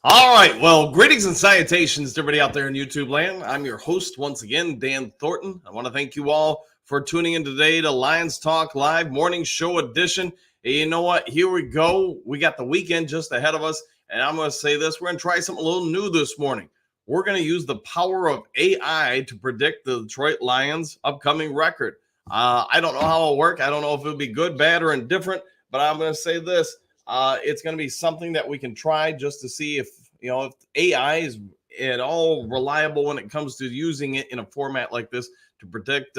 All right. Well, greetings and salutations to everybody out there in YouTube land. I'm your host once again, Dan Thornton. I want to thank you all for tuning in today to Lions Talk Live Morning Show Edition. And you know what? Here we go. We got the weekend just ahead of us. And I'm going to say this. We're going to try something a little new this morning. We're going to use the power of AI to predict the Detroit Lions' upcoming record. I don't know how it'll work. I don't know if it'll be good, bad, or indifferent. But I'm going to say this. It's going to be something that we can try just to see if AI is at all reliable when it comes to using it in a format like this to predict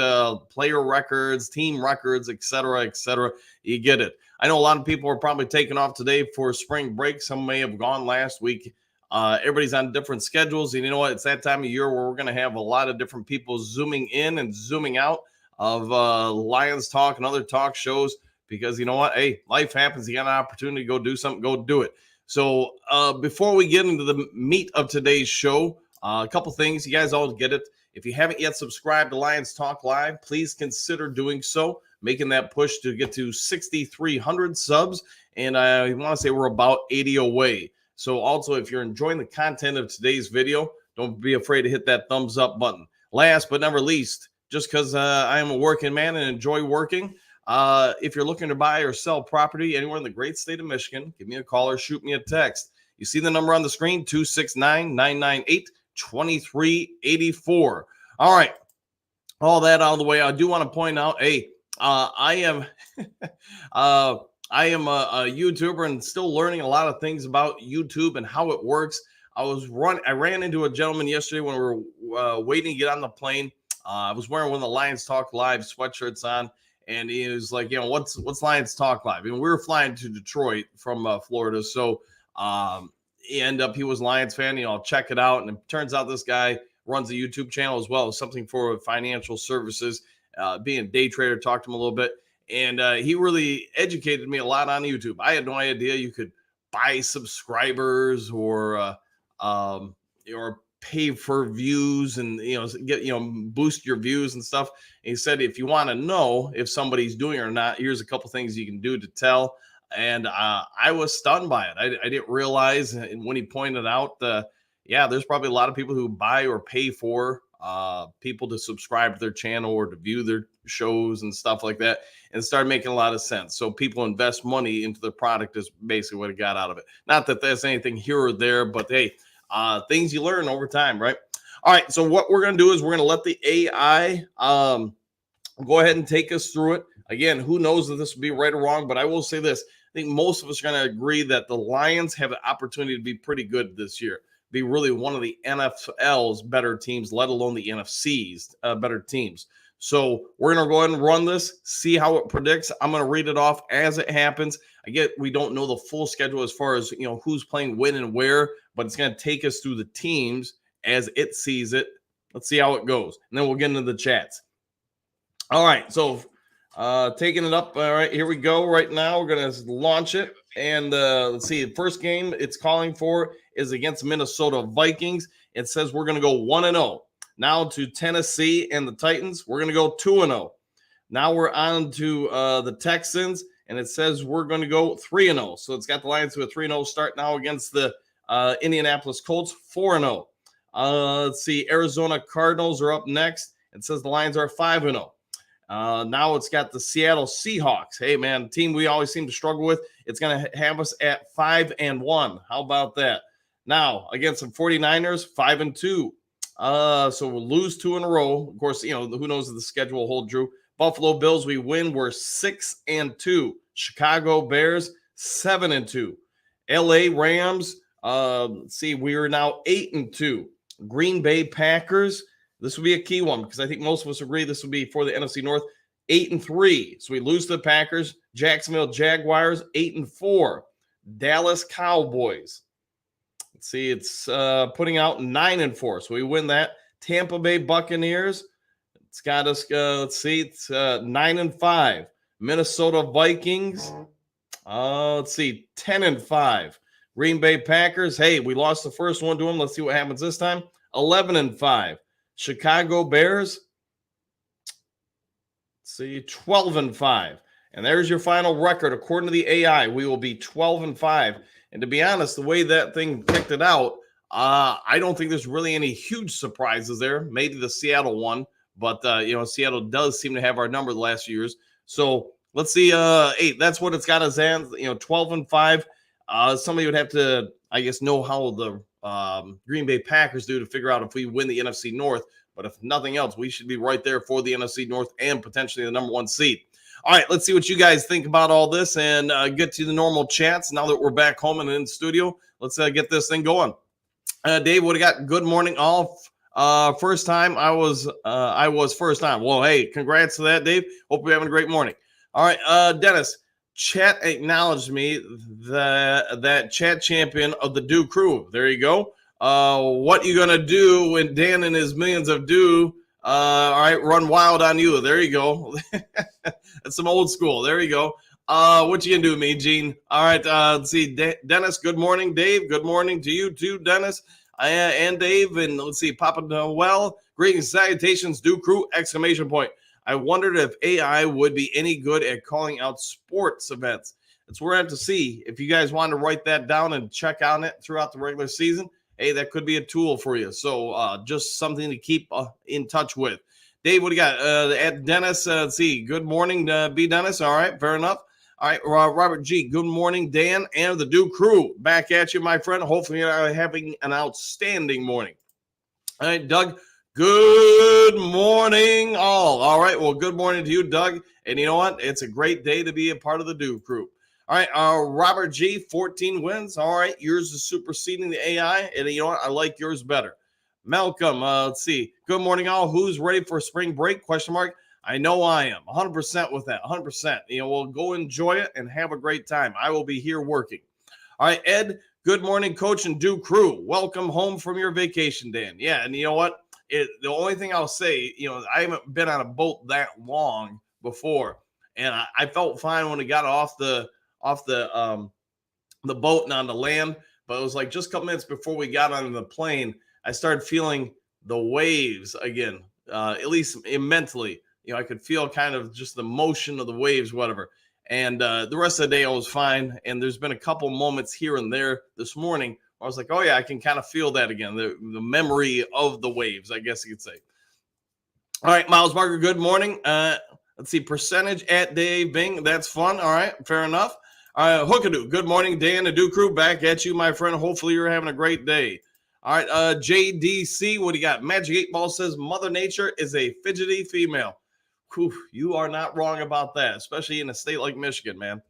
player records, team records, etc., etc. You get it. I know a lot of people are probably taking off today for spring break. Some may have gone last week. Everybody's on different schedules, and you know what? It's that time of year where we're going to have a lot of different people zooming in and zooming out of Lions Talk and other talk shows. Because you know what? Hey, life happens. You got an opportunity to go do something, go do it. So before we get into the meat of today's show, a couple things. You guys all get it. If you haven't yet subscribed to Lions Talk Live, please consider doing so, making that push to get to 6,300 subs. And I want to say we're about 80 away. So also, if you're enjoying the content of today's video, don't be afraid to hit that thumbs up button. Last but never least, just because I am a working man and enjoy working, if you're looking to buy or sell property anywhere in the great state of Michigan, give me a call or shoot me a text. You see the number on the screen, 269-998-2384. All right. All that out of the way. I do want to point out, hey, I am a YouTuber and still learning a lot of things about YouTube and how it works. I ran into a gentleman yesterday when we were waiting to get on the plane. I was wearing one of the Lions Talk Live sweatshirts on. And he was like, what's Lions Talk Live? And we were flying to Detroit from Florida. So he was a Lions fan. I'll check it out. And it turns out this guy runs a YouTube channel as well, something for financial services, being a day trader, talked to him a little bit. And he really educated me a lot on YouTube. I had no idea you could buy subscribers or pay for views and get boost your views and stuff. And he said if you want to know if somebody's doing it or not, here's a couple things you can do to tell. And I was stunned by it. I didn't realize, and when he pointed out there's probably a lot of people who buy or pay for people to subscribe to their channel or to view their shows and stuff like that, and it started making a lot of sense. So people invest money into the product is basically what I got out of it. Not that there's anything here or there, but hey, things you learn over time, right? All right, so what we're going to do is we're going to let the AI go ahead and take us through it. Again, who knows if this will be right or wrong, but I will say this. I think most of us are going to agree that the Lions have an opportunity to be pretty good this year, be really one of the NFL's better teams, let alone the NFC's better teams. So we're going to go ahead and run this, see how it predicts. I'm going to read it off as it happens. We don't know the full schedule as far as, who's playing when and where, but it's going to take us through the teams as it sees it. Let's see how it goes. And then we'll get into the chats. All right. So taking it up. All right, here we go. Right now, we're going to launch it. And let's see. The first game it's calling for is against Minnesota Vikings. It says we're going to go 1-0. Now to Tennessee and the Titans. We're going to go 2-0. Now we're on to the Texans. And it says we're going to go 3-0. So it's got the Lions to a 3-0 start now against the Indianapolis Colts, 4-0. Let's see. Arizona Cardinals are up next. It says the Lions are 5-0. Now it's got the Seattle Seahawks. Hey, man, team we always seem to struggle with. It's going to have us at 5-1. How about that? Now, against some 49ers, 5-2. So we'll lose 2 in a row. Of course, who knows if the schedule will hold true. Buffalo Bills, we win. We're 6-2. Chicago Bears, 7-2. LA Rams, let's see, we are now 8-2. Green Bay Packers, this will be a key one because I think most of us agree this will be for the NFC North, 8-3. So we lose to the Packers. Jacksonville Jaguars, 8-4. Dallas Cowboys, let's see, it's putting out 9-4. So we win that. Tampa Bay Buccaneers, it's got us, let's see, it's 9-5. Minnesota Vikings, let's see, 10-5. Green Bay Packers, hey, we lost the first one to them. Let's see what happens this time. 11-5. Chicago Bears, let's see, 12-5. And there's your final record. According to the AI, we will be 12-5. And to be honest, the way that thing picked it out, I don't think there's really any huge surprises there. Maybe the Seattle one, but Seattle does seem to have our number the last few years. So let's see. That's what it's got as hands. 12-5. Somebody would have to, I guess, know how the Green Bay Packers do to figure out if we win the NFC North. But if nothing else, we should be right there for the NFC North and potentially the number 1 seed. All right, let's see what you guys think about all this and get to the normal chats. Now that we're back home and in the studio, let's get this thing going. Dave, what do you got? Good morning, all. First time I was first time. Well, hey, congrats to that, Dave. Hope you're having a great morning. All right, Dennis, chat acknowledged me that chat champion of the Do crew. There you go. What you gonna do when Dan and his millions of Do all right, run wild on you? There you go. That's some old school. There you go. What you gonna do, me, Gene? All right, let's see. Dennis, good morning. Dave, good morning to you too, Dennis and Dave. And let's see, Papa Noel, greetings, salutations, Do crew! ! I wondered if AI would be any good at calling out sports events. It's we're going to see. If you guys want to write that down and check on it throughout the regular season, hey, that could be a tool for you. So just something to keep in touch with. Dave, what do you got? At Dennis, let's see. Good morning, B. Dennis. All right, fair enough. All right, Robert G. Good morning, Dan and the Do crew. Back at you, my friend. Hopefully you're having an outstanding morning. All right, Doug. Good morning, all. All right, well, good morning to you, Doug. And you know what? It's a great day to be a part of the Do crew. All right, Robert G, 14 wins. All right, yours is superseding the AI. And you know what? I like yours better. Malcolm, let's see. Good morning, all. Who's ready for spring break? ? I know I am. 100% with that. 100%. We'll go enjoy it and have a great time. I will be here working. All right, Ed, good morning, coach and Do crew. Welcome home from your vacation, Dan. Yeah, and you know what? The only thing I'll say, I haven't been on a boat that long before. And I felt fine when we got off the boat and on the land. But it was like just a couple minutes before we got on the plane, I started feeling the waves again, at least mentally. I could feel kind of just the motion of the waves, whatever. And the rest of the day, I was fine. And there's been a couple moments here and there this morning where I was like, oh, yeah, I can kind of feel that again, the memory of the waves, I guess you could say. All right, Miles Barker, good morning. Let's see, percentage at Dave Bing. That's fun. All right, fair enough. Hookadoo, good morning, Dan, the Do crew. Back at you, my friend. Hopefully you're having a great day. All right, JDC, what do you got? Magic 8 Ball says Mother Nature is a fidgety female. Whew, you are not wrong about that, especially in a state like Michigan, man.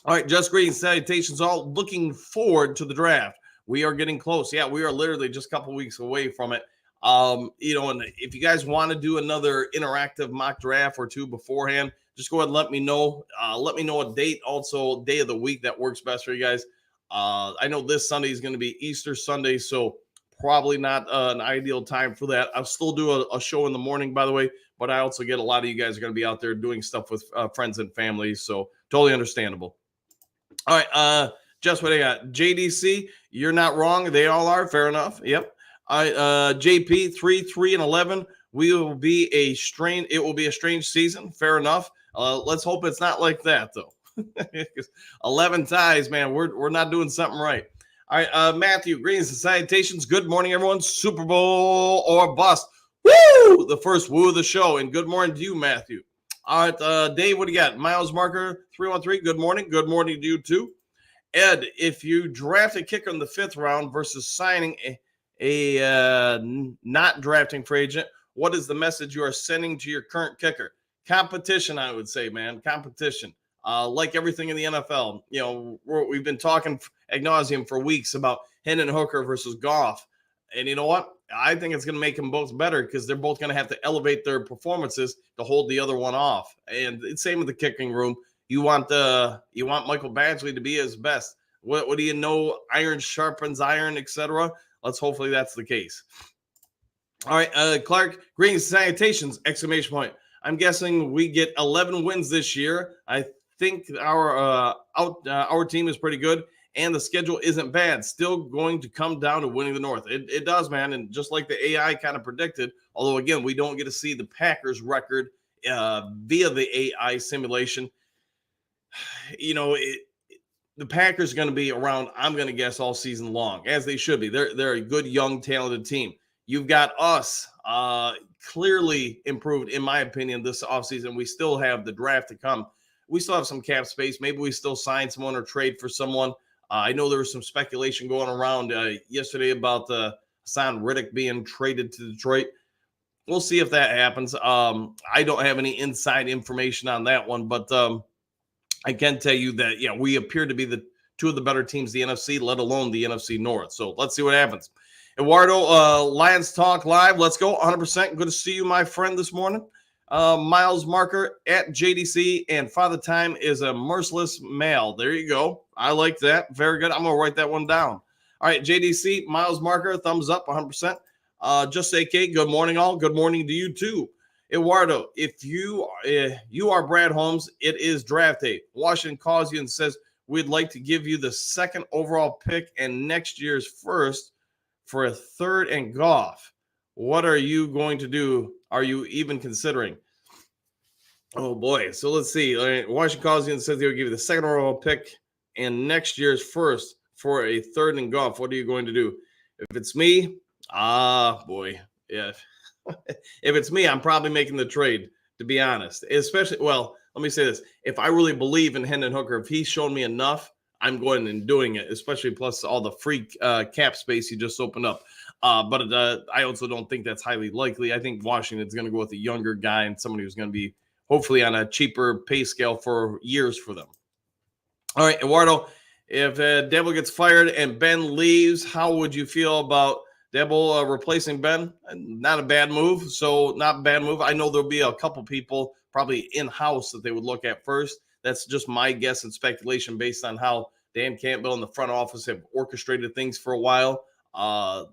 All right, just greetings, salutations, all. Looking forward to the draft. We are getting close. Yeah, we are literally just a couple weeks away from it. And if you guys want to do another interactive mock draft or two beforehand, just go ahead and let me know. Let me know a date, also day of the week that works best for you guys. I know this Sunday is going to be Easter Sunday, so probably not an ideal time for that. I'll still do a show in the morning, by the way, but I also get a lot of you guys are going to be out there doing stuff with friends and family, so totally understandable. All right, just what I got. JDC, you're not wrong. They all are. Fair enough. Yep. JP 3-3-11. It will be a strange season. Fair enough. Let's hope it's not like that though. 11 ties, man. We're not doing something right. All right, Matthew, greetings and salutations. Good morning, everyone. Super Bowl or bust. Woo! The first woo of the show. And good morning to you, Matthew. All right, Dave, what do you got? Miles Marker 313. Good morning. Good morning to you too. Ed, if you draft a kicker in the 5th round versus signing a not drafting free agent, what is the message you are sending to your current kicker? Competition, I would say, man. Competition. Like everything in the NFL, we've been talking ad nauseum for weeks about Hendon Hooker versus Goff. And you know what? I think it's going to make them both better because they're both going to have to elevate their performances to hold the other one off. And it's same with the kicking room. You want Michael Badgley to be his best. What do you know? Iron sharpens iron, etc. Let's hopefully that's the case. All right, Clark, greetings, salutations! ! I'm guessing we get 11 wins this year. I think our team is pretty good, and the schedule isn't bad. Still going to come down to winning the North. It does, man. And just like the AI kind of predicted, although again we don't get to see the Packers record via the AI simulation. the Packers are going to be around, I'm going to guess, all season long, as they should be. They're a good, young, talented team. You've got us clearly improved, in my opinion, this offseason. We still have the draft to come. We still have some cap space. Maybe we still sign someone or trade for someone. I know there was some speculation going around yesterday about Hassan Riddick being traded to Detroit. We'll see if that happens. I don't have any inside information on that one, but I can tell you that, yeah, we appear to be the two of the better teams, the NFC, let alone the NFC North. So let's see what happens. Eduardo, Lions Talk Live. Let's go. 100%. Good to see you, my friend, this morning. Miles Marker at JDC, and Father Time is a merciless male. There you go. I like that. Very good. I'm going to write that one down. All right, JDC, Miles Marker, thumbs up, 100%. Just say, Kate, good morning, all. Good morning to you, too. Eduardo, if you are Brad Holmes, it is draft day. Washington calls you and says, we'd like to give you the second overall pick and next year's first for a third and Goff. What are you going to do? Are you even considering? Oh, boy. So let's see. Washington calls you and says they'll give you the second overall pick and next year's first for a third and Goff. What are you going to do? If it's me, boy, yeah. If it's me, I'm probably making the trade, to be honest. Especially, well, let me say this. If I really believe in Hendon Hooker, if he's shown me enough, I'm going and doing it, especially plus all the free cap space he just opened up. But I also don't think that's highly likely. I think Washington's going to go with a younger guy and somebody who's going to be hopefully on a cheaper pay scale for years for them. All right, Eduardo, if Debo gets fired and Ben leaves, how would you feel about Debo replacing Ben? Not a bad move. So not a bad move. I know there'll be a couple people probably in-house that they would look at first. That's just my guess and speculation based on how Dan Campbell and the front office have orchestrated things for a while.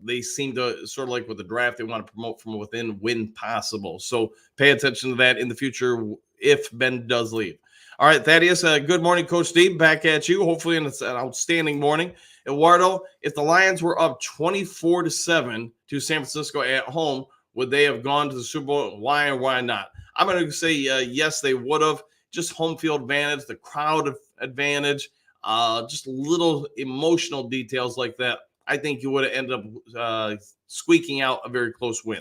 They seem to sort of like with the draft, they want to promote from within when possible. So pay attention to that in the future if Ben does leave. All right, Thaddeus, good morning, Coach Steve. Back at you. Hopefully it's an outstanding morning. Eduardo, if the Lions were up 24-7 to San Francisco at home, would they have gone to the Super Bowl? Why or why not? I'm going to say yes, they would have. Just home field advantage, the crowd advantage, just little emotional details like that. I think you would have ended up squeaking out a very close win.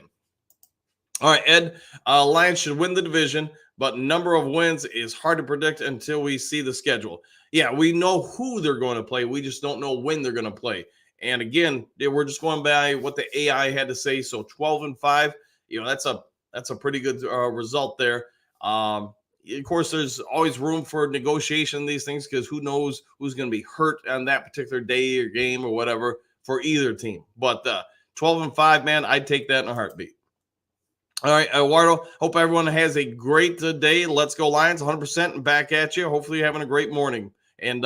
All right, Ed, Lions should win the division, but number of wins is hard to predict until we see the schedule. Yeah, we know who they're going to play. We just don't know when they're going to play. And again, we're just going by what the AI had to say. So 12-5, that's a pretty good result there. Of course, there's always room for negotiation in these things because who knows who's going to be hurt on that particular day or game or whatever for either team. But 12-5, man, I'd take that in a heartbeat. All right, Eduardo, hope everyone has a great day. Let's go Lions, 100% and back at you. Hopefully you're having a great morning. And,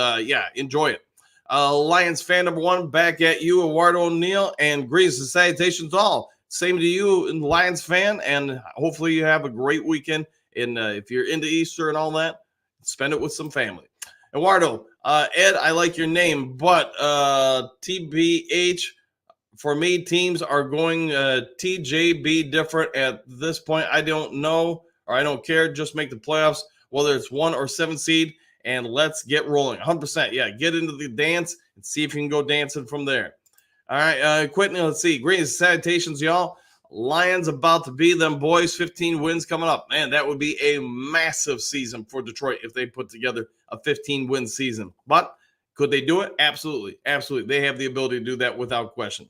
enjoy it. Lions fan number one, back at you, Eduardo O'Neill, and greetings and salutations all. Same to you, Lions fan, and hopefully you have a great weekend. And if you're into Easter and all that, spend it with some family. Eduardo, Ed, I like your name, but TBH, for me, teams are going TJB different at this point. I don't know or I don't care. Just make the playoffs, whether it's 1 or 7 seed, and let's get rolling. 100%. Yeah, get into the dance and see if you can go dancing from there. All right, Quentin, let's see. Greetings, salutations, y'all. Lions about to be them boys. 15 wins coming up. Man, that would be a massive season for Detroit if they put together a 15-win season. But could they do it? Absolutely. Absolutely. They have the ability to do that without question.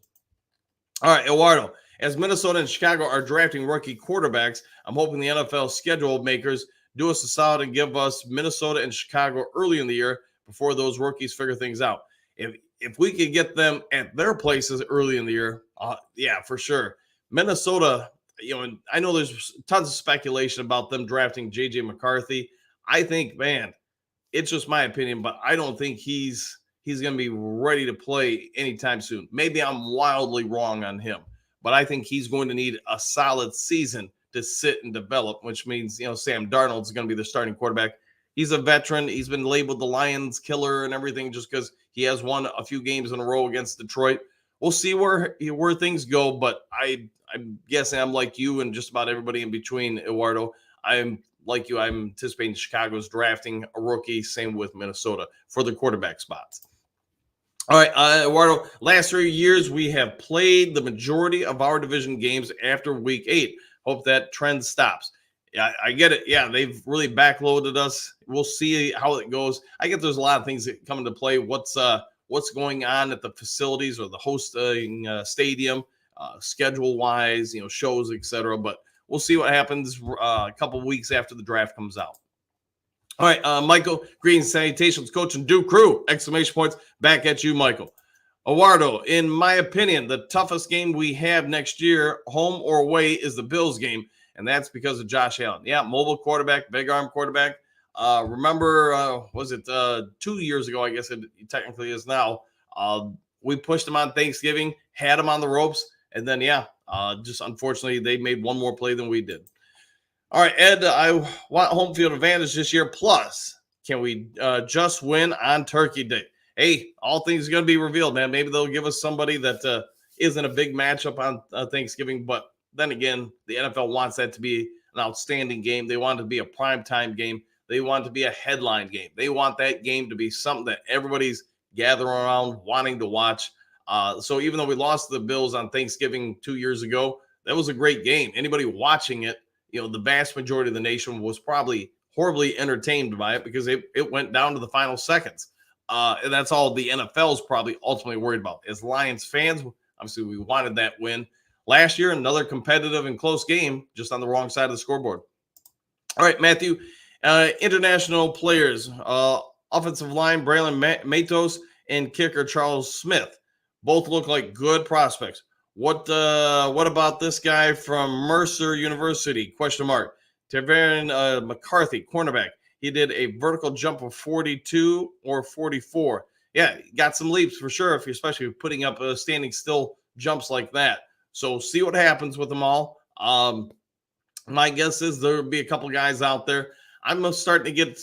All right, Eduardo, as Minnesota and Chicago are drafting rookie quarterbacks, I'm hoping the NFL schedule makers do us a solid and give us Minnesota and Chicago early in the year before those rookies figure things out. If we could get them at their places early in the year, yeah, for sure. Minnesota, and I know there's tons of speculation about them drafting J.J. McCarthy. I think, man, it's just my opinion, but I don't think he's going to be ready to play anytime soon. Maybe I'm wildly wrong on him, but I think he's going to need a solid season to sit and develop, which means, Sam Darnold's going to be the starting quarterback. He's a veteran. He's been labeled the Lions killer and everything just because he has won a few games in a row against Detroit. We'll see where things go, but I'm guessing I'm like you and just about everybody in between, Eduardo. I'm like you, I'm anticipating Chicago's drafting a rookie. Same with Minnesota for the quarterback spots. All right, Eduardo, last 3 years, we have played the majority of our division games after week 8. Hope that trend stops. Yeah, I get it. Yeah, they've really backloaded us. We'll see how it goes. I get there's a lot of things that come into play. What's going on at the facilities or the hosting stadium, schedule wise, shows, etc. But we'll see what happens a couple of weeks after the draft comes out. All right, Michael, greetings, salutations, coach and Duke crew, exclamation points, back at you, Michael. Eduardo, in my opinion, the toughest game we have next year, home or away, is the Bills game, and that's because of Josh Allen. Yeah, mobile quarterback, big arm quarterback. Remember, was it 2 years ago, I guess it technically is now, we pushed him on Thanksgiving, had him on the ropes, and then, just unfortunately, they made one more play than we did. All right, Ed, I want home field advantage this year. Plus, can we just win on Turkey Day? Hey, all things are going to be revealed, man. Maybe they'll give us somebody that isn't a big matchup on Thanksgiving. But then again, the NFL wants that to be an outstanding game. They want it to be a primetime game. They want it to be a headline game. They want that game to be something that everybody's gathering around wanting to watch. So even though we lost the Bills on Thanksgiving 2 years ago, that was a great game. Anybody watching it, the vast majority of the nation was probably horribly entertained by it because it went down to the final seconds. And that's all the NFL is probably ultimately worried about. As Lions fans, obviously we wanted that win. Last year, another competitive and close game, just on the wrong side of the scoreboard. All right, Matthew, international players, offensive line, Braylon Matos, and kicker Charles Smith. Both look like good prospects. What about this guy from Mercer University? Question mark. Tavern McCarthy, cornerback. He did a vertical jump of 42 or 44. Yeah, got some leaps for sure, especially putting up standing still jumps like that. So see what happens with them all. My guess is there will be a couple guys out there. I'm starting to get,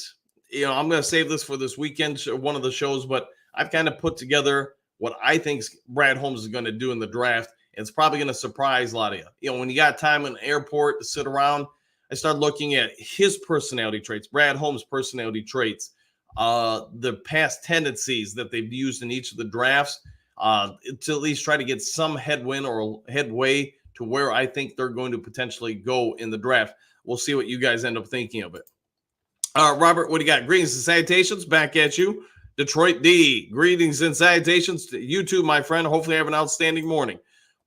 I'm going to save this for this weekend, one of the shows, but I've kind of put together what I think Brad Holmes is going to do in the draft. It's probably going to surprise a lot of you. When you got time in the airport to sit around, I started looking at his personality traits, Brad Holmes' personality traits, the past tendencies that they've used in each of the drafts to at least try to get some headwind or headway to where I think they're going to potentially go in the draft. We'll see what you guys end up thinking of it. Robert, what do you got? Greetings and salutations. Back at you. Detroit D. Greetings and salutations to you too, my friend. Hopefully you have an outstanding morning.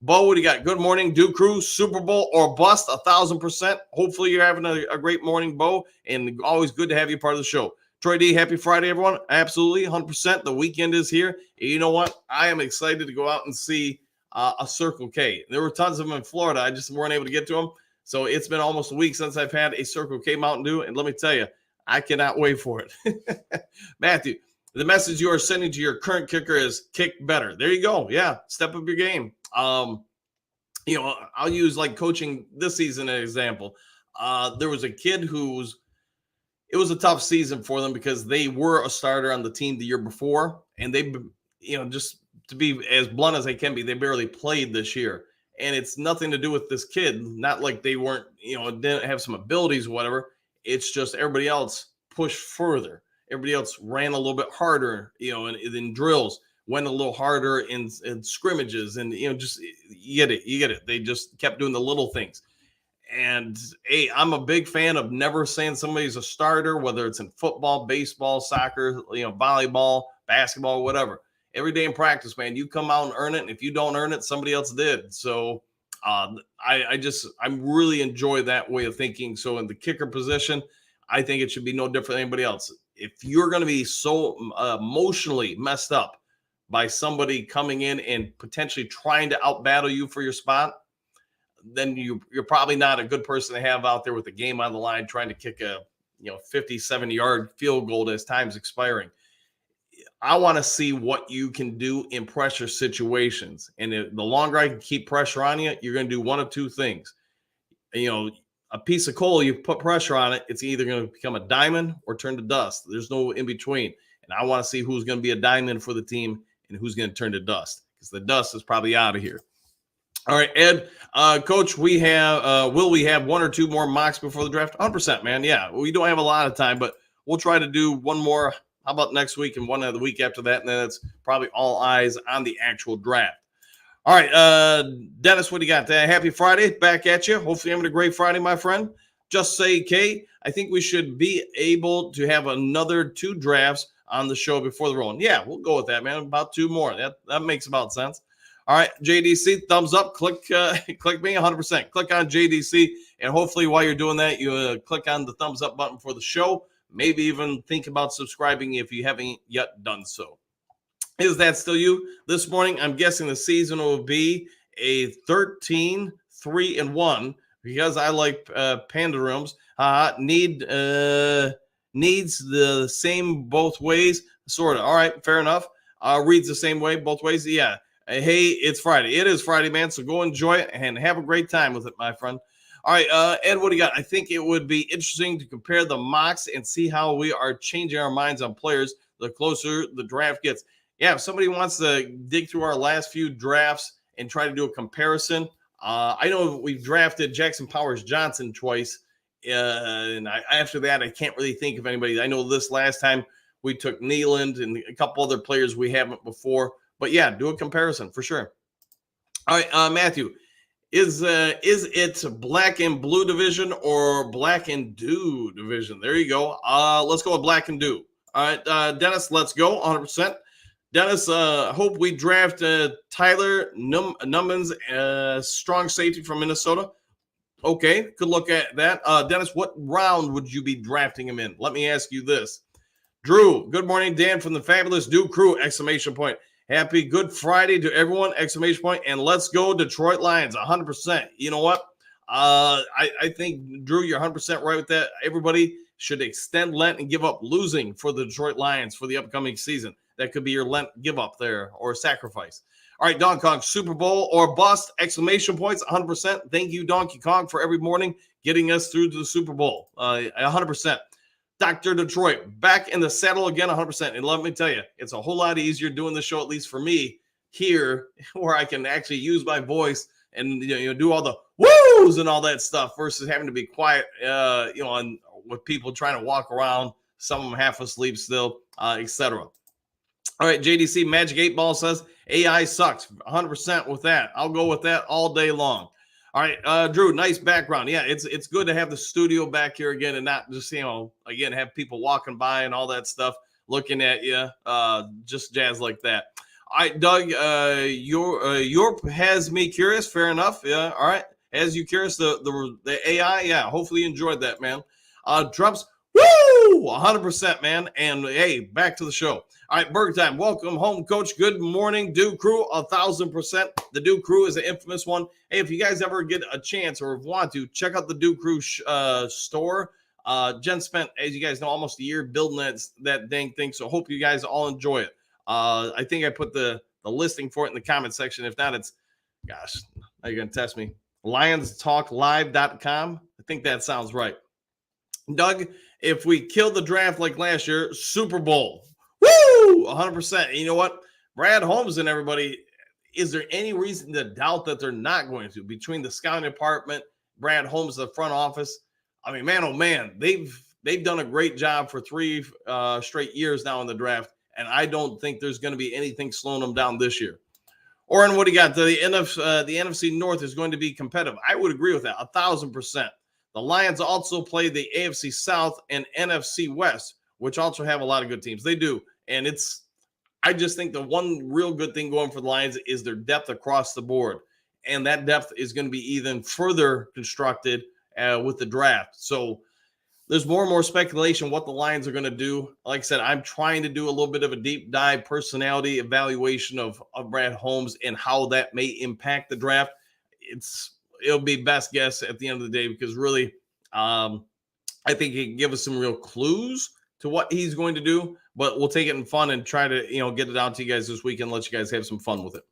Bo, what do you got? Good morning, Duke Crew, Super Bowl or bust, 1,000%. Hopefully you're having a great morning, Bo, and always good to have you part of the show. Troy D, happy Friday, everyone. Absolutely, 100%. The weekend is here. And you know what? I am excited to go out and see a Circle K. There were tons of them in Florida. I just weren't able to get to them. So it's been almost a week since I've had a Circle K Mountain Dew, and let me tell you, I cannot wait for it. Matthew, the message you are sending to your current kicker is kick better. There you go. Yeah, step up your game. I'll use like coaching this season as an example. There was a kid it was a tough season for them because they were a starter on the team the year before, and they, just to be as blunt as I can be, they barely played this year. And it's nothing to do with this kid. Not like they weren't, didn't have some abilities or whatever. It's just everybody else pushed further. Everybody else ran a little bit harder, in drills, went a little harder in scrimmages, and just you get it. They just kept doing the little things. And hey, I'm a big fan of never saying somebody's a starter, whether it's in football, baseball, soccer, volleyball, basketball, whatever. Every day in practice, man, you come out and earn it. And if you don't earn it, somebody else did. So I really enjoy that way of thinking. So in the kicker position, I think it should be no different than anybody else. If you're going to be so emotionally messed up by somebody coming in and potentially trying to outbattle you for your spot, then you're probably not a good person to have out there with the game on the line trying to kick a 50, 70-yard field goal as time's expiring. I want to see what you can do in pressure situations. And the longer I can keep pressure on you, you're going to do one of two things. A piece of coal, you put pressure on it, it's either going to become a diamond or turn to dust. There's no in between. And I want to see who's going to be a diamond for the team and who's going to turn to dust, because the dust is probably out of here. All right, Ed, Coach, will we have one or two more mocks before the draft? 100%, man. Yeah, we don't have a lot of time, but we'll try to do one more. How about next week and one the week after that? And then it's probably all eyes on the actual draft. All right, Dennis, what do you got? Happy Friday, back at you. Hopefully, you're having a great Friday, my friend. Just say, Kay, I think we should be able to have another 2 drafts on the show before the rolling. Yeah, we'll go with that, man. About 2 more. That makes about sense. All right, JDC, thumbs up. Click click me 100%. Click on JDC, and hopefully, while you're doing that, you click on the thumbs up button for the show. Maybe even think about subscribing if you haven't yet done so. Is that still you? This morning, I'm guessing the season will be a 13-3-1 because I like panda rooms. Needs the same both ways, sort of. All right, fair enough. Reads the same way both ways. Yeah. Hey, it's Friday. It is Friday, man. So go enjoy it and have a great time with it, my friend. All right, Ed, what do you got? I think it would be interesting to compare the mocks and see how we are changing our minds on players the closer the draft gets. Yeah, if somebody wants to dig through our last few drafts and try to do a comparison, I know we've drafted Jackson Powers Johnson twice. And after that, I can't really think of anybody. I know this last time we took Nealand and a couple other players we haven't before. But yeah, do a comparison for sure. All right, Matthew, is it black and blue division or black and do division? There you go. Let's go with black and do. All right, Dennis, let's go 100%. Dennis, hope we draft Tyler Nummins, strong safety from Minnesota. Okay, good look at that. Dennis, what round would you be drafting him in? Let me ask you this. Drew, good morning, Dan from the fabulous Do Crew, exclamation point. Happy Good Friday to everyone, exclamation point, and let's go Detroit Lions, 100%. You know what? I think, Drew, you're 100% right with that. Everybody should extend Lent and give up losing for the Detroit Lions for the upcoming season. That could be your Lent give up there or sacrifice. All right, Donkey Kong, Super Bowl or bust, exclamation points, 100%. Thank you, Donkey Kong, for every morning getting us through to the Super Bowl, 100%. Dr. Detroit, back in the saddle again, 100%. And let me tell you, it's a whole lot easier doing the show, at least for me, here, where I can actually use my voice and do all the woos and all that stuff versus having to be quiet, and with people trying to walk around, some of them half asleep still, etc. All right, JDC Magic 8 Ball says AI sucks, 100% with that. I'll go with that all day long. All right, Drew, nice background. Yeah, it's good to have the studio back here again and not just, again, have people walking by and all that stuff looking at you, just jazz like that. All right, Doug, your has me curious. Fair enough. Yeah, all right. Has you curious, the AI? Yeah, hopefully you enjoyed that, man. Trump's, woo, 100%, man. And, hey, back to the show. All right, Berg time. Welcome home, Coach. Good morning, Do Crew, 1,000%. The Do Crew is an infamous one. Hey, if you guys ever get a chance or want to, check out the Do Crew store. Jen spent, as you guys know, almost a year building that dang thing. So hope you guys all enjoy it. I think I put the listing for it in the comment section. If not, it's, gosh, now you're going to test me. LionsTalkLive.com. I think that sounds right. Doug, if we kill the draft like last year, Super Bowl. Woo! 100%. And you know what? Brad Holmes and everybody, is there any reason to doubt that they're not going to? Between the scouting department, Brad Holmes, the front office, I mean, man, oh man, they've done a great job for 3 straight years now in the draft, and I don't think there's going to be anything slowing them down this year. Oren, what do you got? The NFC North is going to be competitive. I would agree with that, 1,000%. The Lions also play the AFC South and NFC West, which also have a lot of good teams. They do. And I just think the one real good thing going for the Lions is their depth across the board. And that depth is going to be even further constructed with the draft. So there's more and more speculation what the Lions are going to do. Like I said, I'm trying to do a little bit of a deep dive personality evaluation of Brad Holmes and how that may impact the draft. It'll be best guess at the end of the day because really, I think he can give us some real clues to what he's going to do, but we'll take it in fun and try to, get it out to you guys this week and let you guys have some fun with it.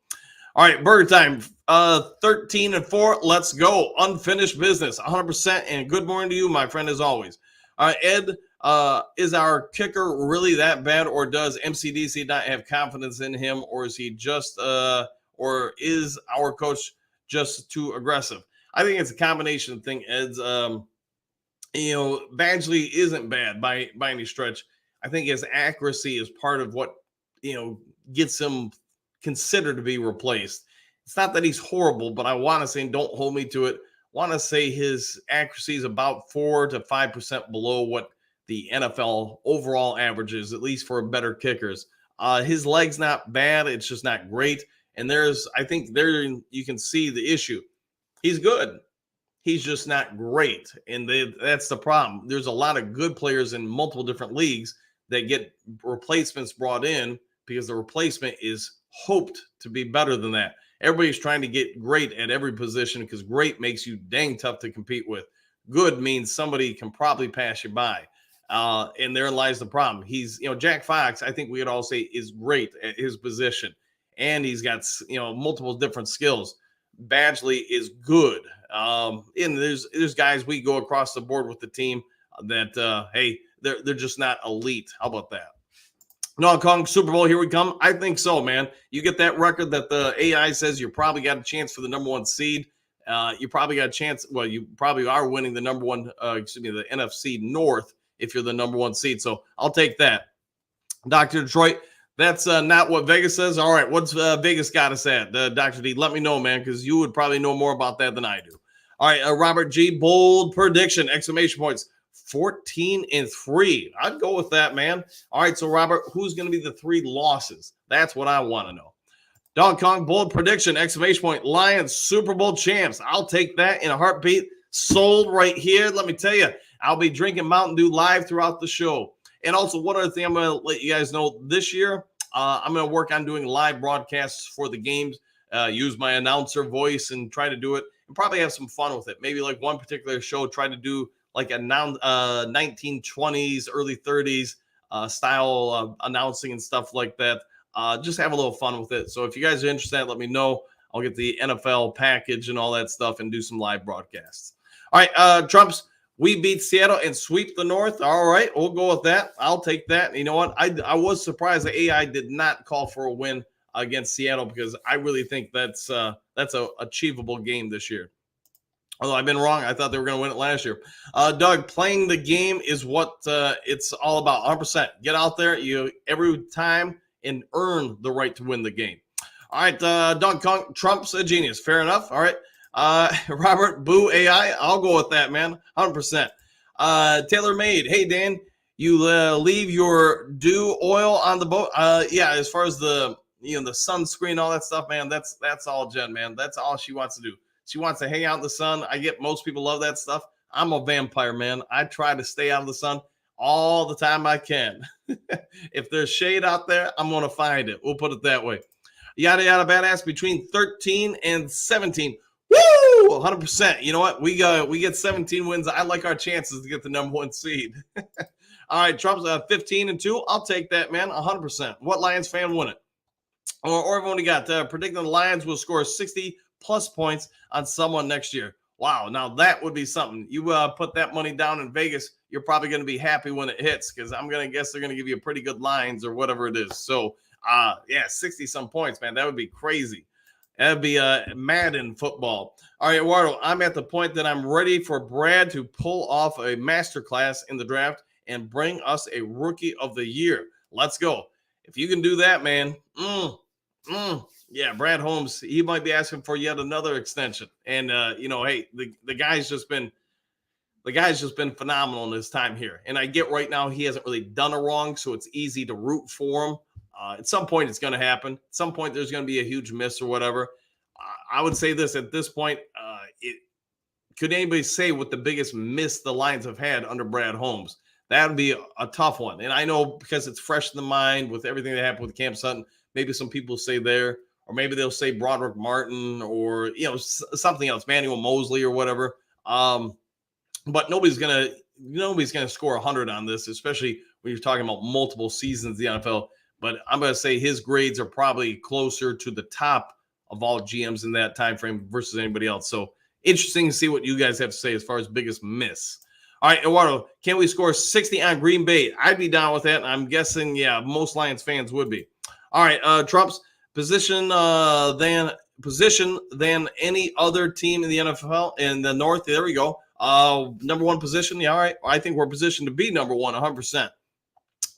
All right, Burger Time, 13-4. Let's go. Unfinished business, 100%. And good morning to you, my friend, as always. All right, Ed, is our kicker really that bad, or does MCDC not have confidence in him, or is he just, or is our coach just too aggressive. I think it's a combination thing, Ed's. Badgley isn't bad by any stretch. I think his accuracy is part of what gets him considered to be replaced. It's not that he's horrible, but I want to say, and don't hold me to it, want to say his accuracy is about 4 to 5% below what the NFL overall average is, at least for better kickers. His leg's not bad, it's just not great. And I think there you can see the issue. He's good. He's just not great. And that's the problem. There's a lot of good players in multiple different leagues that get replacements brought in because the replacement is hoped to be better than that. Everybody's trying to get great at every position because great makes you dang tough to compete with. Good means somebody can probably pass you by. And therein lies the problem. He's, Jack Fox, I think we could all say, is great at his position. And he's got, multiple different skills. Badgley is good. And there's guys we go across the board with the team that, hey, they're just not elite. How about that? Kong Super Bowl, here we come. I think so, man. You get that record that the AI says you probably got a chance for the number one seed. You probably got a chance. Well, you probably are winning the number one, the NFC North if you're the number one seed. So I'll take that. Dr. Detroit, that's not what Vegas says. All right, what's Vegas got us at? Dr. D, let me know, man, because you would probably know more about that than I do. All right, Robert G, bold prediction, exclamation points. 14-3. I'd go with that, man. All right, so Robert, who's going to be the 3 losses? That's what I want to know. Dog Kong, bold prediction, exclamation point. Lions Super Bowl champs. I'll take that in a heartbeat. Sold right here. Let me tell you, I'll be drinking Mountain Dew live throughout the show. And also, one other thing I'm going to let you guys know this year, I'm going to work on doing live broadcasts for the games, use my announcer voice and try to do it and probably have some fun with it. Maybe like one particular show, try to do like a 1920s, early 30s style announcing and stuff like that. Just have a little fun with it. So if you guys are interested, let me know. I'll get the NFL package and all that stuff and do some live broadcasts. All right, Trumps, we beat Seattle and sweep the North. All right, we'll go with that. I'll take that. You know what? I was surprised that AI did not call for a win against Seattle because I really think that's a achievable game this year. Although I've been wrong. I thought they were going to win it last year. Doug, playing the game is what it's all about. 100%. Get out there every time and earn the right to win the game. All right, Doug Kong, Trump's a genius. Fair enough. All right. Robert, boo AI. I'll go with that, man. 100%. Taylor Made. Hey, Dan, you leave your dew oil on the boat. Yeah, as far as the sunscreen, all that stuff, man, that's all Jen, man. That's all she wants to do. She wants to hang out in the sun. I get most people love that stuff. I'm a vampire, man. I try to stay out of the sun all the time I can. If there's shade out there, I'm going to find it. We'll put it that way. Yada, yada, badass between 13 and 17. Woo! 100%. You know what? We get 17 wins. I like our chances to get the number one seed. All right, Trump's 15-2. I'll take that, man. 100%. What Lions fan won it? Or everyone we got predicting the Lions will score 60 plus points on someone next year. Wow, now that would be something. You put that money down in Vegas, you're probably going to be happy when it hits because I'm going to guess they're going to give you pretty good lines or whatever it is. So, 60-some points, man. That would be crazy. That would be Madden football. All right, Eduardo, I'm at the point that I'm ready for Brad to pull off a masterclass in the draft and bring us a rookie of the year. Let's go. If you can do that, man, yeah, Brad Holmes, he might be asking for yet another extension. And hey, the guy's just been phenomenal in his time here. And I get right now he hasn't really done a wrong, so it's easy to root for him. At some point, it's going to happen. At some point, there's going to be a huge miss or whatever. I would say this at this point, could anybody say what the biggest miss the Lions have had under Brad Holmes? That would be a tough one. And I know because it's fresh in the mind with everything that happened with Cam Sutton, maybe some people say there. Or maybe they'll say Broderick Martin or, something else, Manuel Mosley or whatever. But nobody's going to score 100 on this, especially when you're talking about multiple seasons in the NFL. But I'm going to say his grades are probably closer to the top of all GMs in that time frame versus anybody else. So interesting to see what you guys have to say as far as biggest miss. All right, Eduardo, can we score 60 on Green Bay? I'd be down with that. I'm guessing, most Lions fans would be. All right, Trump's. Position position than any other team in the NFL in the North. There we go. Number one position. Yeah, all right. I think we're positioned to be number one 100%.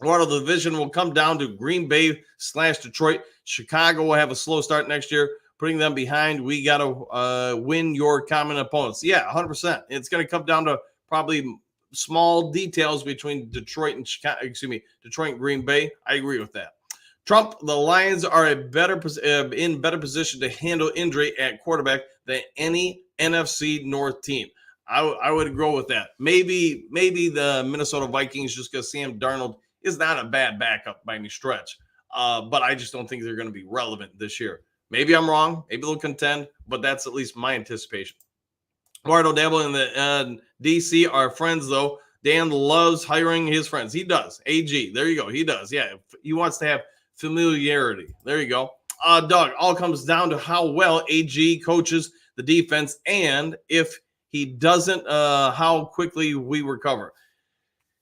Part of the division will come down to Green Bay / Detroit. Chicago will have a slow start next year, putting them behind. We got to win your common opponents. Yeah, 100%. It's going to come down to probably small details between Detroit and Detroit and Green Bay. I agree with that. Trump, the Lions are in better position to handle injury at quarterback than any NFC North team. I would go with that. Maybe the Minnesota Vikings, just because Sam Darnold is not a bad backup by any stretch. But I just don't think they're going to be relevant this year. Maybe I'm wrong. Maybe they'll contend, but that's at least my anticipation. Eduardo Dabble in the DC are friends, though. Dan loves hiring his friends. He does. AG. There you go. He does. Yeah. He wants to have familiarity. There you go. Doug, all comes down to how well AG coaches the defense, and if he doesn't, how quickly we recover.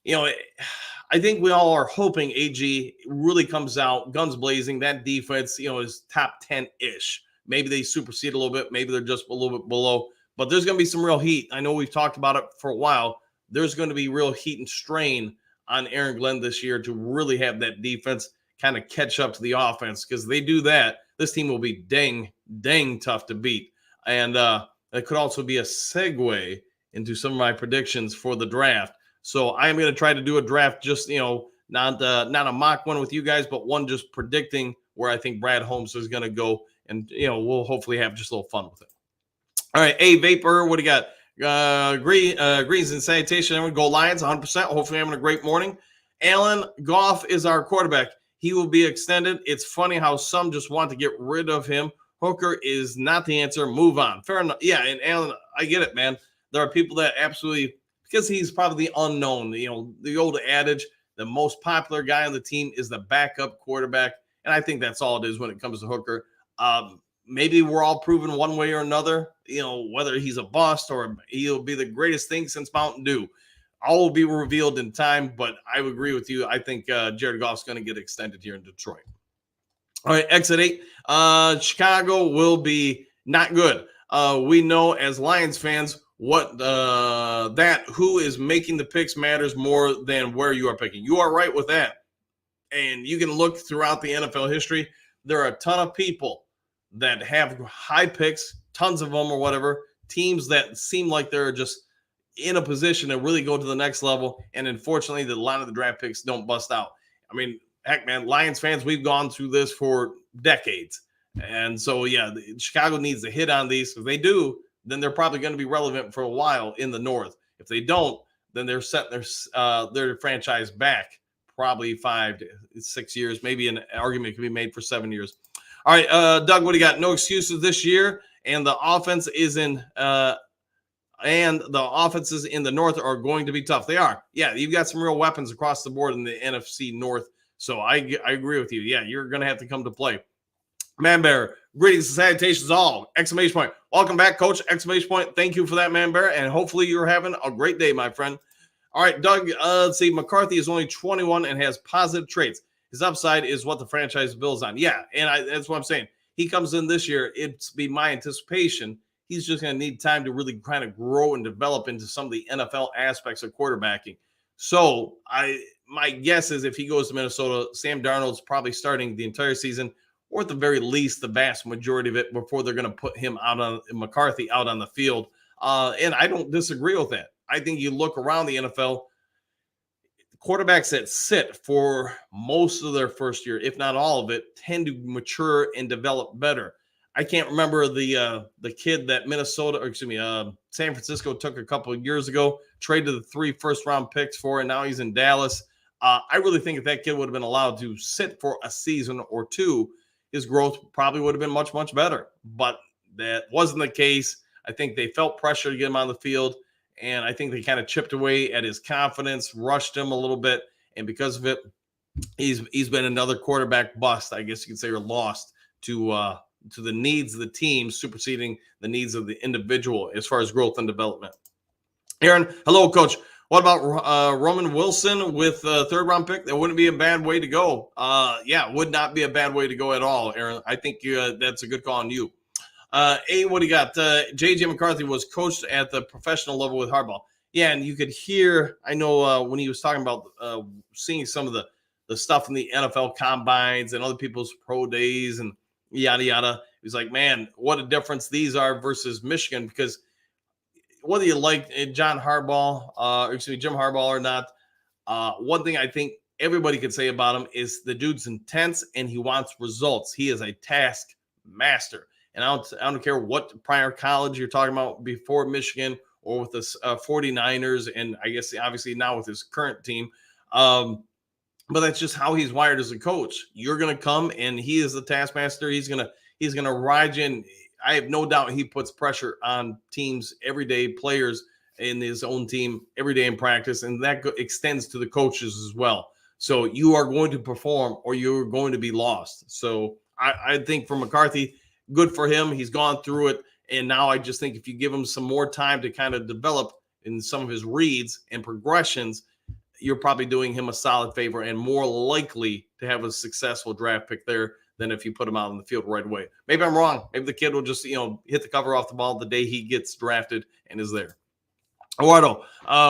I think we all are hoping AG really comes out guns blazing. That defense, is top 10-ish. Maybe they supersede a little bit. Maybe they're just a little bit below. But there's going to be some real heat. I know we've talked about it for a while. There's going to be real heat and strain on Aaron Glenn this year to really have that defense kind of catch up to the offense, because they do that, this team will be dang tough to beat. And that could also be a segue into some of my predictions for the draft. So I'm going to try to do a draft just, not a mock one with you guys, but one just predicting where I think Brad Holmes is going to go. And, we'll hopefully have just a little fun with it. All right. Hey, Vapor, what do you got? Greens and sanitation. Everyone go Lions 100%. Hopefully having a great morning. Alan Goff is our quarterback. He will be extended. It's funny how some just want to get rid of him. Hooker is not the answer. Move on. Fair enough. Yeah, and Alan, I get it, man. There are people that absolutely, because he's probably the unknown, the old adage, the most popular guy on the team is the backup quarterback. And I think that's all it is when it comes to Hooker. Maybe we're all proven one way or another, whether he's a bust or he'll be the greatest thing since Mountain Dew. All will be revealed in time, but I would agree with you. I think Jared Goff's going to get extended here in Detroit. All right, exit 8. Chicago will be not good. We know as Lions fans what who is making the picks matters more than where you are picking. You are right with that. And you can look throughout the NFL history. There are a ton of people that have high picks, tons of them or whatever, teams that seem like they're just in a position to really go to the next level. And unfortunately, a lot of the draft picks don't bust out. I mean, heck, man, Lions fans, we've gone through this for decades. And so, yeah, Chicago needs to hit on these. If they do, then they're probably going to be relevant for a while in the North. If they don't, then they're setting their franchise back probably 5 to 6 years. Maybe an argument can be made for 7 years. All right, Doug, what do you got? No excuses this year, and the offense is in and the offenses in the North are going to be tough. They are. Yeah, you've got some real weapons across the board in the NFC North. So I agree with you. Yeah, you're going to have to come to play. Man Bear, greetings and salutations all! Exclamation point. Welcome back, Coach! Exclamation point. Thank you for that, Man Bear, and hopefully you're having a great day, my friend. All right, Doug, let's see. McCarthy is only 21 and has positive traits. His upside is what the franchise builds on. Yeah, and that's what I'm saying. He comes in this year. It's be my anticipation. He's just going to need time to really kind of grow and develop into some of the NFL aspects of quarterbacking. So my guess is if he goes to Minnesota, Sam Darnold's probably starting the entire season, or at the very least, the vast majority of it before they're going to put him out on McCarthy out on the field. And I don't disagree with that. I think you look around the NFL, quarterbacks that sit for most of their first year, if not all of it, tend to mature and develop better. I can't remember the kid that San Francisco took a couple of years ago, traded the 3 first-round picks for, and now he's in Dallas. I really think if that kid would have been allowed to sit for a season or two, his growth probably would have been much, much better. But that wasn't the case. I think they felt pressure to get him on the field, and I think they kind of chipped away at his confidence, rushed him a little bit, and because of it, he's been another quarterback bust, I guess you could say, or lost to the needs of the team, superseding the needs of the individual as far as growth and development. Aaron, hello, Coach. What about Roman Wilson with a third-round pick? That wouldn't be a bad way to go. Yeah, would not be a bad way to go at all, Aaron. I think that's a good call on you. What do you got? J.J. McCarthy was coached at the professional level with Harbaugh. Yeah, and you could hear, I know when he was talking about seeing some of the stuff in the NFL combines and other people's pro days and yada, yada. He's like, man, what a difference these are versus Michigan, because whether you like Jim Harbaugh or not, one thing I think everybody could say about him is the dude's intense and he wants results. He is a task master. And I don't care what prior college you're talking about before Michigan or with the 49ers, and I guess obviously now with his current team. But that's just how he's wired as a coach. You're going to come and he is the taskmaster. He's going to ride you in. I have no doubt he puts pressure on teams every day, players in his own team every day in practice, and that extends to the coaches as well. So you are going to perform or you're going to be lost. So I think for McCarthy, good for him. He's gone through it. And now I just think if you give him some more time to kind of develop in some of his reads and progressions, you're probably doing him a solid favor and more likely to have a successful draft pick there than if you put him out on the field right away. Maybe I'm wrong. Maybe the kid will just, hit the cover off the ball the day he gets drafted and is there. Eduardo,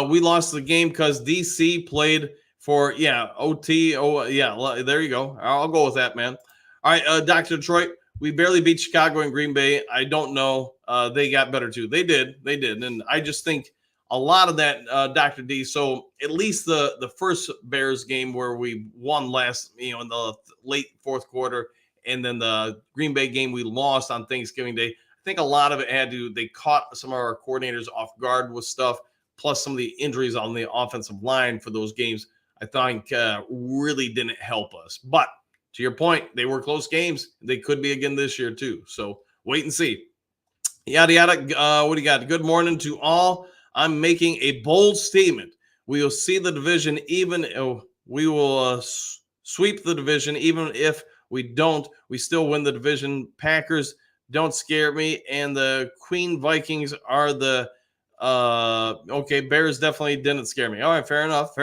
we lost the game because DC played for, OT. Oh, yeah, there you go. I'll go with that, man. All right, Dr. Detroit, we barely beat Chicago and Green Bay. I don't know. They got better, too. They did. And I just think a lot of that, Dr. D, so at least the first Bears game where we won last, in the late fourth quarter, and then the Green Bay game we lost on Thanksgiving Day, I think a lot of it they caught some of our coordinators off guard with stuff, plus some of the injuries on the offensive line for those games, I think really didn't help us. But to your point, they were close games. They could be again this year too. So wait and see. Yada, yada. What do you got? Good morning to all. I'm making a bold statement. We will see the division we will sweep the division. Even if we don't, we still win the division. Packers don't scare me. And the Queen Vikings are the Bears definitely didn't scare me. All right, fair enough.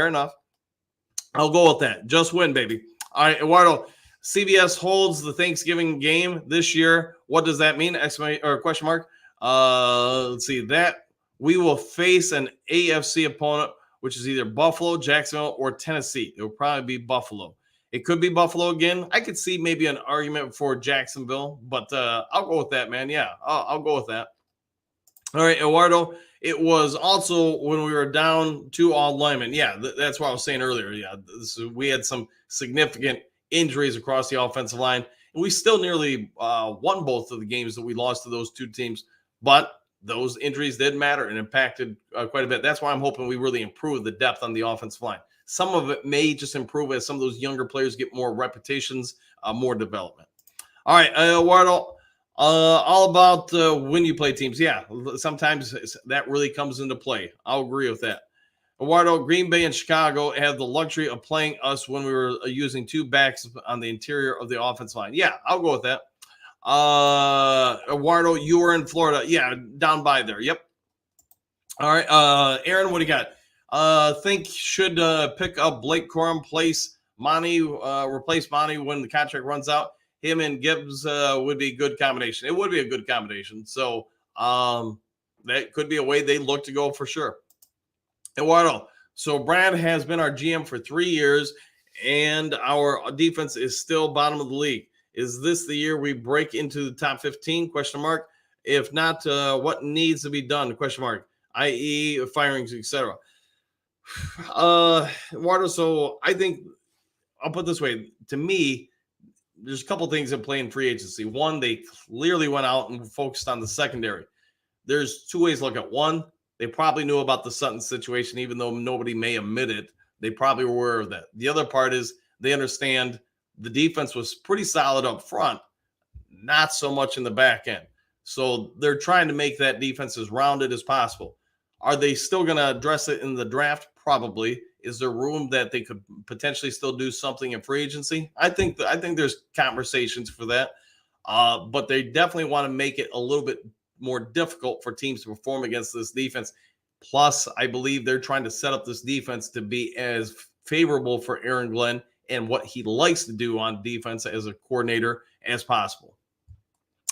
I'll go with that. Just win, baby. All right, Eduardo. CBS holds the Thanksgiving game this year. What does that mean? Question mark. Let's see. That we will face an AFC opponent, which is either Buffalo, Jacksonville, or Tennessee. It will probably be Buffalo. It could be Buffalo again. I could see maybe an argument for Jacksonville, but I'll go with that, man. Yeah, I'll go with that. All right, Eduardo. It was also when we were down 2 all linemen. Yeah, that's what I was saying earlier. Yeah, we had some significant injuries across the offensive line, and we still nearly won both of the games that we lost to those 2 teams. But those injuries did matter and impacted quite a bit. That's why I'm hoping we really improve the depth on the offensive line. Some of it may just improve as some of those younger players get more repetitions, more development. All right, Eduardo. All about when you play teams. Yeah, sometimes that really comes into play. I'll agree with that. Eduardo, Green Bay and Chicago have the luxury of playing us when we were using 2 backs on the interior of the offensive line. Yeah, I'll go with that. Eduardo, you were in Florida. Yeah, down by there. Yep. All right. Aaron, what do you got? Think should pick up Blake Corum, replace Monty when the contract runs out. Him and Gibbs would be a good combination. It would be a good combination. So that could be a way they look to go for sure. Eduardo, so Brad has been our GM for 3 years, and our defense is still bottom of the league. Is this the year we break into the top 15? Question mark. If not, what needs to be done? Question mark. I.e., firings, etc. Eduardo, so I think I'll put it this way. To me, there's a couple things in play in free agency. One, they clearly went out and focused on the secondary. There's 2 ways to look at. One, they probably knew about the Sutton situation, even though nobody may admit it. They probably were aware of that. The other part is they understand the defense was pretty solid up front, not so much in the back end. So they're trying to make that defense as rounded as possible. Are they still going to address it in the draft? Probably. Is there room that they could potentially still do something in free agency? I think there's conversations for that, but they definitely want to make it a little bit more difficult for teams to perform against this defense. Plus, I believe they're trying to set up this defense to be as favorable for Aaron Glenn and what he likes to do on defense as a coordinator as possible.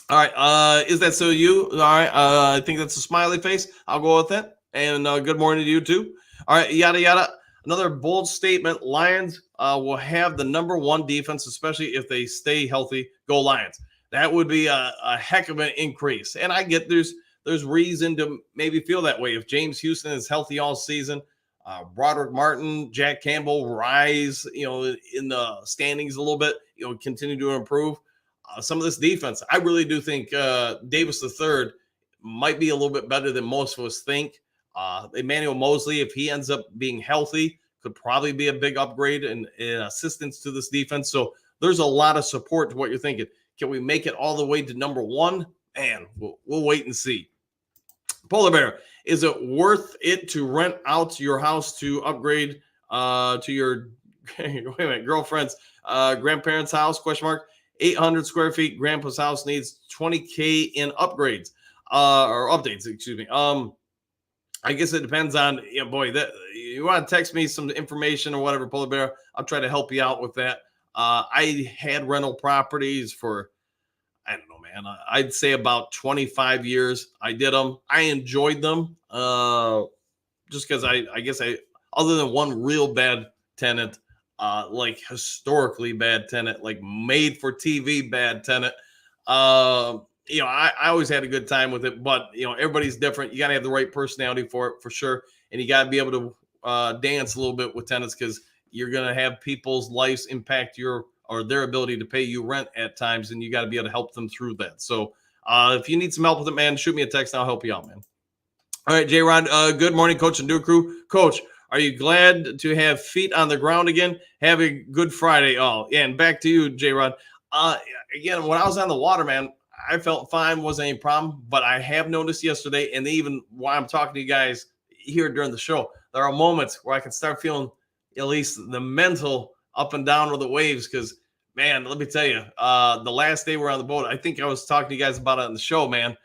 All right. Is that so you? All right. I think that's a smiley face. I'll go with that. And good morning to you too. All right. Yada yada. Another bold statement. Lions will have the number one defense, especially if they stay healthy. Go Lions. That would be a heck of an increase. And I get there's reason to maybe feel that way. If James Houston is healthy all season, Broderick Martin, Jack Campbell rise, in the standings a little bit, continue to improve some of this defense. I really do think Davis the third might be a little bit better than most of us think. Emmanuel Mosley, if he ends up being healthy, could probably be a big upgrade in assistance to this defense. So there's a lot of support to what you're thinking. Can we make it all the way to number one? Man, we'll wait and see. Polar Bear, is it worth it to rent out your house to upgrade to your wait a minute, girlfriend's grandparents' house? Question mark. 800 square feet. Grandpa's house needs 20K in upgrades or updates. Excuse me. I guess it depends on boy. That you want to text me some information or whatever, Polar Bear. I'll try to help you out with that. I had rental properties for I don't know, man. I'd say about 25 years. I did them. I enjoyed them. Just because I guess other than one real bad tenant, like historically bad tenant, like made for TV bad tenant. I always had a good time with it, but everybody's different. You got to have the right personality for it, for sure, and you got to be able to dance a little bit with tenants because you're going to have people's lives impact your or their ability to pay you rent at times, and you got to be able to help them through that. So if you need some help with it, man, shoot me a text and I'll help you out, man. All right, J-Rod, good morning, Coach and Duke Crew. Coach, are you glad to have feet on the ground again? Have a good Friday. Oh, yeah, and back to you, J-Rod. Again, when I was on the water, man, I felt fine, wasn't any problem, but I have noticed yesterday, and even while I'm talking to you guys here during the show, there are moments where I can start feeling at least the mental up and down with the waves because, man, let me tell you, the last day we're on the boat, I think I was talking to you guys about it on the show, man.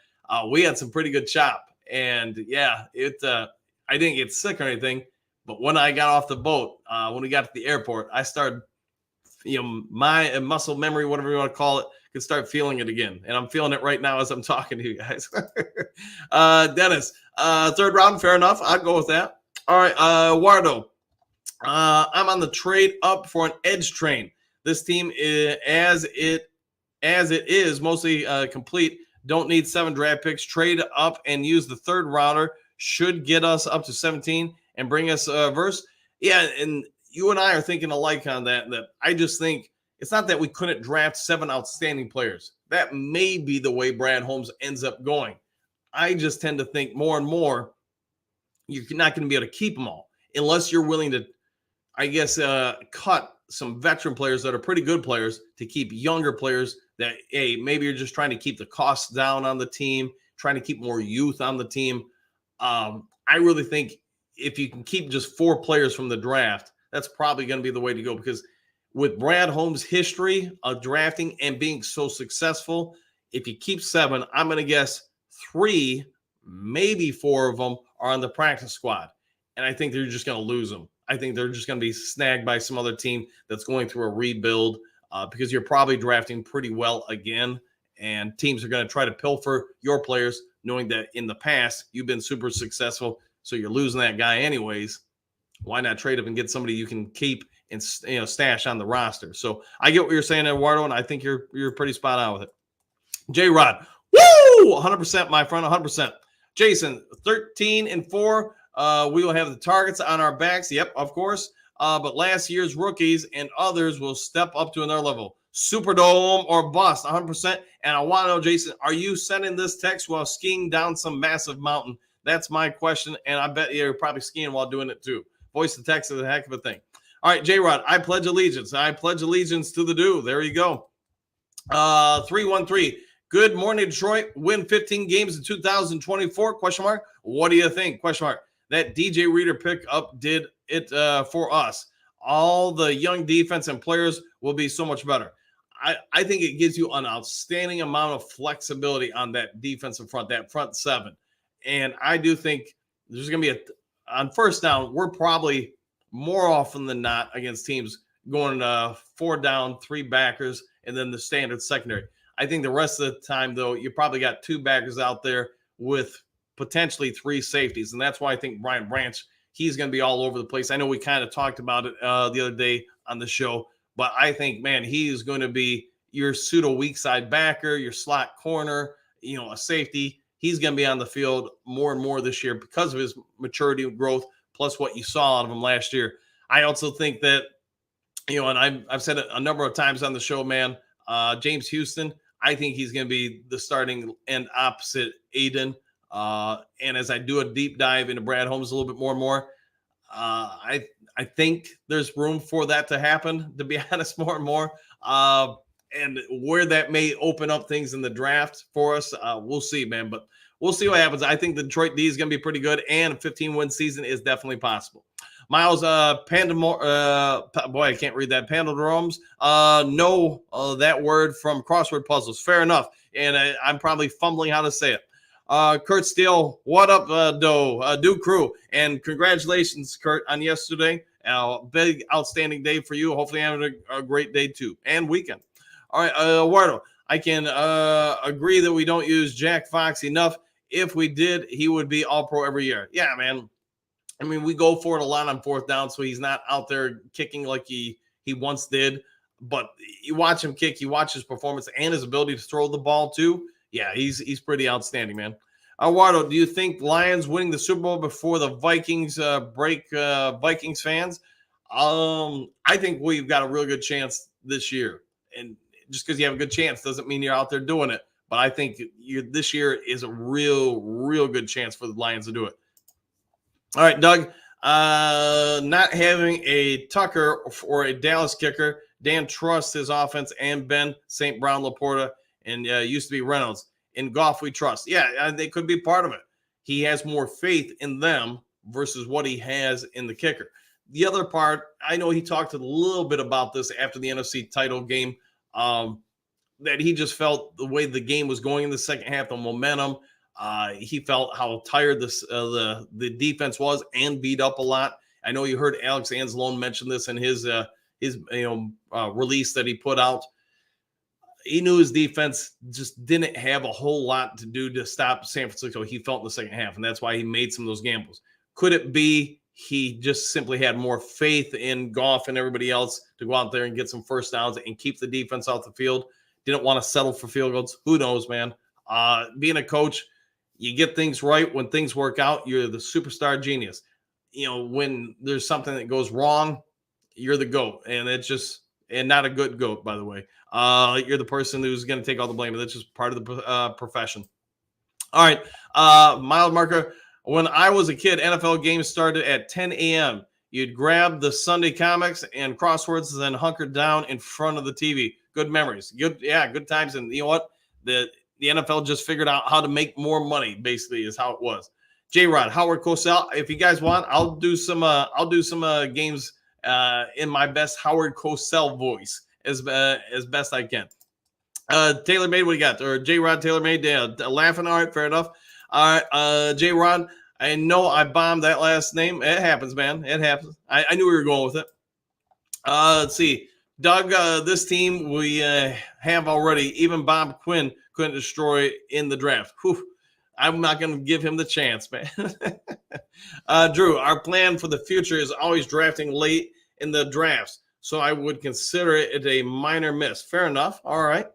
We had some pretty good chop. And, yeah, I didn't get sick or anything, but when I got off the boat, when we got to the airport, I started, my muscle memory, whatever you want to call it, could start feeling it again. And I'm feeling it right now as I'm talking to you guys. Dennis, third round, fair enough. I'll go with that. All right, Wardo. I'm on the trade up for an edge train. This team, as it is mostly complete, don't need 7 draft picks. Trade up and use the third rounder. Should get us up to 17 and bring us verse. Yeah, and you and I are thinking alike on that. That I just think it's not that we couldn't draft 7 outstanding players. That may be the way Brad Holmes ends up going. I just tend to think more and more you're not going to be able to keep them all unless you're willing to, I guess, cut some veteran players that are pretty good players to keep younger players that, hey, maybe you're just trying to keep the costs down on the team, trying to keep more youth on the team. I really think if you can keep just 4 players from the draft, that's probably going to be the way to go because with Brad Holmes' history of drafting and being so successful, if you keep 7, I'm going to guess 3, maybe 4 of them are on the practice squad. And I think they're just going to lose them. I think they're just going to be snagged by some other team that's going through a rebuild because you're probably drafting pretty well again. And teams are going to try to pilfer your players, knowing that in the past you've been super successful. So you're losing that guy anyways. Why not trade up and get somebody you can keep and stash on the roster? So I get what you're saying, Eduardo, and I think you're pretty spot on with it. J-Rod, woo! 100%, my friend, 100%. Jason, 13-4. We will have the targets on our backs. Yep, of course. But last year's rookies and others will step up to another level. Superdome or bust, 100%. And I want to know, Jason, are you sending this text while skiing down some massive mountain? That's my question, and I bet you're probably skiing while doing it too. Voice to text is a heck of a thing. All right, J-Rod, I pledge allegiance. I pledge allegiance to the do. There you go. 313. Good morning, Detroit. Win 15 games in 2024? Question mark. What do you think? Question mark. That DJ Reader pickup did it for us. All the young defense and players will be so much better. I think it gives you an outstanding amount of flexibility on that defensive front, that front 7. And I do think there's going to be on first down, we're probably more often than not against teams going 4 down, 3 backers, and then the standard secondary. I think the rest of the time, though, you probably got 2 backers out there with potentially 3 safeties. And that's why I think Brian Branch, he's going to be all over the place. I know we kind of talked about it the other day on the show, but I think, man, he is going to be your pseudo weak side backer, your slot corner, a safety. He's going to be on the field more and more this year because of his maturity and growth, plus what you saw out of him last year. I also think that, and I've said it a number of times on the show, man, James Houston, I think he's going to be the starting end opposite Aiden. And as I do a deep dive into Brad Holmes a little bit more and more, I think there's room for that to happen, to be honest, more and more. And where that may open up things in the draft for us, we'll see, man. But we'll see what happens. I think the Detroit D is going to be pretty good, and a 15-win season is definitely possible. Miles, boy, I can't read that. Pandalorums, that word from crossword puzzles. Fair enough. And I'm probably fumbling how to say it. Kurt Steele, what up, Do crew? And congratulations, Kurt, on yesterday. Big, outstanding day for you. Hopefully having a great day, too, and weekend. All right, Eduardo, I can agree that we don't use Jack Fox enough. If we did, he would be all-pro every year. Yeah, man. I mean, we go for it a lot on 4th down, so he's not out there kicking like he once did. But you watch him kick, you watch his performance and his ability to throw the ball, too. Yeah, he's pretty outstanding, man. Eduardo, do you think Lions winning the Super Bowl before the Vikings break Vikings fans? I think we've got a real good chance this year. And just because you have a good chance doesn't mean you're out there doing it. But I think this year is a real good chance for the Lions to do it. All right, Doug, not having a Tucker or a Dallas kicker, Dan trusts his offense and Ben, St. Brown, Laporta, and used to be Reynolds. In Goff, we trust. Yeah, they could be part of it. He has more faith in them versus what he has in the kicker. The other part, I know he talked a little bit about this after the NFC title game, that he just felt the way the game was going in the second half, the momentum. He felt how tired the defense was and beat up a lot. I know you heard Alex Anzalone mention this in his release that he put out. He knew his defense just didn't have a whole lot to do to stop San Francisco. He felt in the second half, and that's why he made some of those gambles. Could it be he just simply had more faith in Goff and everybody else to go out there and get some first downs and keep the defense off the field? Didn't want to settle for field goals. Who knows, man? Being a coach, you get things right. When things work out, you're the superstar genius. When there's something that goes wrong, you're the GOAT. And not a good GOAT, by the way. You're the person who's going to take all the blame. That's just part of the profession. All right. Mild marker. When I was a kid, NFL games started at 10 a.m. You'd grab the Sunday comics and crosswords and then hunker down in front of the TV. Good memories. Good times. And you know what? The NFL just figured out how to make more money, basically, is how it was. J-Rod, Howard Cosell. If you guys want, I'll do some games in my best Howard Cosell voice as best I can. Taylor Made, what do you got? Or J-Rod Taylor Made, laughing. All right, fair enough. All right, J-Rod, I know I bombed that last name. It happens, man. It happens. I knew we were going with it. Let's see. Doug, this team we have already, even Bob Quinn couldn't destroy in the draft. Whew. I'm not going to give him the chance, man. Drew, our plan for the future is always drafting late in the drafts, so I would consider it a minor miss. Fair enough. All right.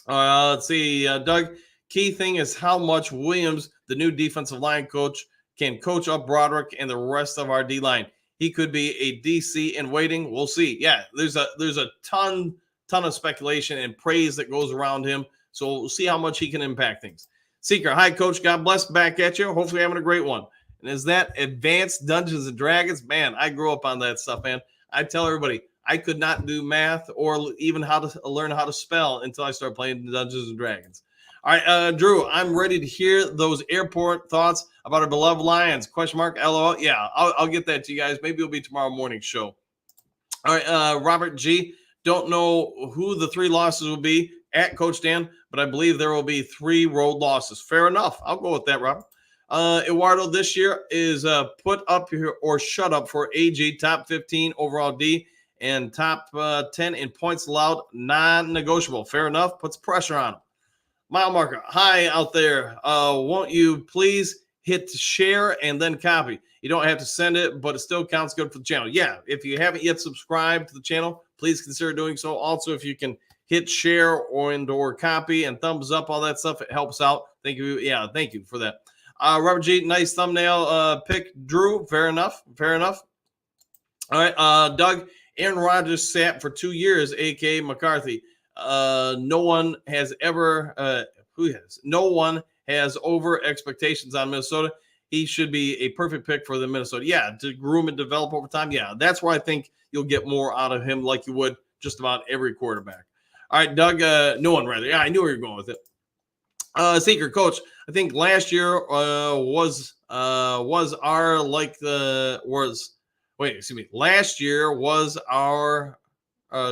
Let's see. Doug, key thing is how much Williams, the new defensive line coach, can coach up Broderick and the rest of our D-line. He could be a DC in waiting. We'll see. Yeah, there's a ton of speculation and praise that goes around him, so we'll see how much he can impact things. Seeker, hi, Coach. God bless. Back at you. Hopefully having a great one. And is that Advanced Dungeons & Dragons? Man, I grew up on that stuff, man. I tell everybody, I could not do math or even how to learn how to spell until I started playing Dungeons & Dragons. All right, Drew, I'm ready to hear those airport thoughts about our beloved Lions. Question mark, LOL. Yeah, I'll get that to you guys. Maybe it'll be tomorrow morning's show. All right, Robert G. Don't know who the 3 losses will be at Coach Dan, but I believe there will be 3 road losses. Fair enough. I'll go with that, Robert. Eduardo, this year is put up here or shut up for AG, top 15 overall D, and top 10 in points allowed, non-negotiable. Fair enough. Puts pressure on him. Mile marker, hi out there. Won't you please hit share and then copy? You don't have to send it, but it still counts good for the channel. Yeah, if you haven't yet subscribed to the channel, please consider doing so. Also, if you can hit share or copy and thumbs up, all that stuff, it helps out. Thank you. Yeah, thank you for that. Robert G, nice thumbnail pick. Drew, fair enough. Fair enough. All right, Doug, Aaron Rodgers sat for 2 years, aka McCarthy. No one has ever no one has over expectations on Minnesota. He should be a perfect pick for the Minnesota. Yeah, to groom and develop over time. Yeah, that's where I think you'll get more out of him, like you would just about every quarterback. All right, Doug, no one rather. Yeah, I knew where you're going with it. Seeker coach, I think last year was our like the was wait, excuse me. Last year was our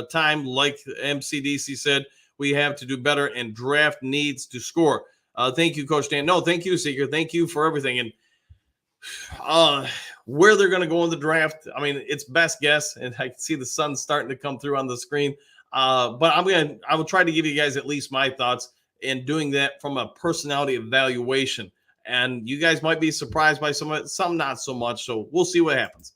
time, like MCDC said, we have to do better, and draft needs to score. Thank you, Coach Dan. No, thank you, Seeker. Thank you for everything. And where they're going to go in the draft, I mean, it's best guess, and I can see the sun starting to come through on the screen. But I will try to give you guys at least my thoughts in doing that from a personality evaluation. And you guys might be surprised by some not so much. So we'll see what happens.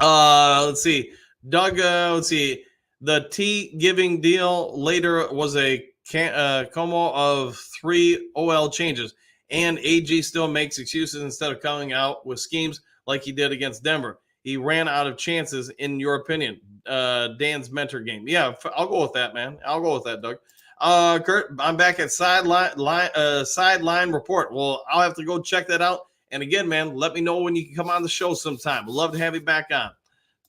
Let's see. Doug, let's see. The T giving deal later was a como of 3 OL changes, and AG still makes excuses instead of coming out with schemes like he did against Denver. He ran out of chances, in your opinion. Dan's mentor game. Yeah, I'll go with that, man. I'll go with that, Doug. Kurt, I'm back at sideline report. Well, I'll have to go check that out. And again, man, let me know when you can come on the show sometime. I'd love to have you back on.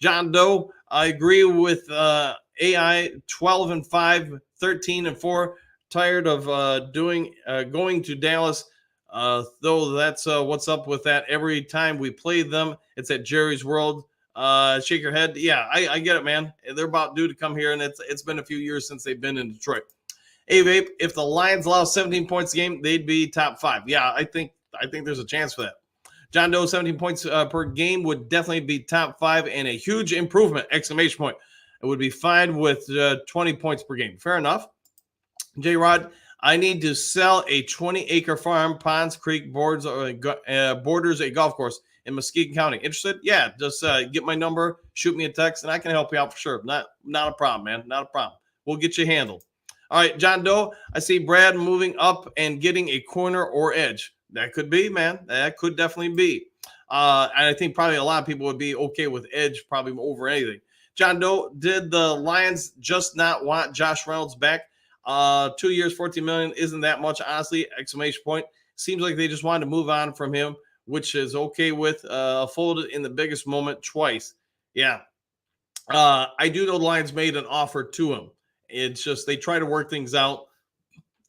John Doe, I agree with AI 12-5, 13-4. Tired of going to Dallas, though that's what's up with that. Every time we play them, it's at Jerry's World. Shake your head. Yeah, I get it, man. They're about due to come here, and it's been a few years since they've been in Detroit. Hey, Vape, if the Lions allow 17 points a game, they'd be top 5. Yeah, I think there's a chance for that. John Doe, 17 points per game would definitely be top 5 and a huge improvement, exclamation point. It would be fine with 20 points per game. Fair enough. J-Rod, I need to sell a 20-acre farm. Ponds Creek borders a golf course in Muskegon County. Interested? Yeah, just get my number, shoot me a text, and I can help you out for sure. Not a problem, man. Not a problem. We'll get you handled. All right, John Doe, I see Brad moving up and getting a corner or edge. That could be, man. That could definitely be. And I think probably a lot of people would be okay with edge probably over anything. John Doe, did the Lions just not want Josh Reynolds back? 2 years, $14 million isn't that much, honestly, exclamation point. Seems like they just wanted to move on from him, which is okay with folded in the biggest moment twice. Yeah. I do know the Lions made an offer to him. It's just they try to work things out.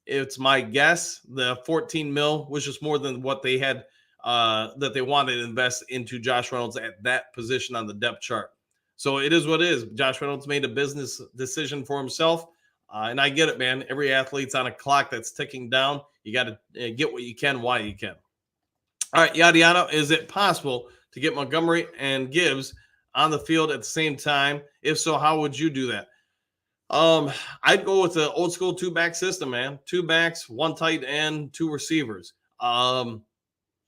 It's my guess the 14 mil was just more than what they had that they wanted to invest into Josh Reynolds at that position on the depth chart. So it is what it is. Josh Reynolds made a business decision for himself. And I get it, man. Every athlete's on a clock that's ticking down. You got to get what you can while you can. All right, yada, yada. Is it possible to get Montgomery and Gibbs on the field at the same time? If so, how would you do that? I'd go with the old school 2-back system, man. 2 backs, 1 tight end, 2 receivers. And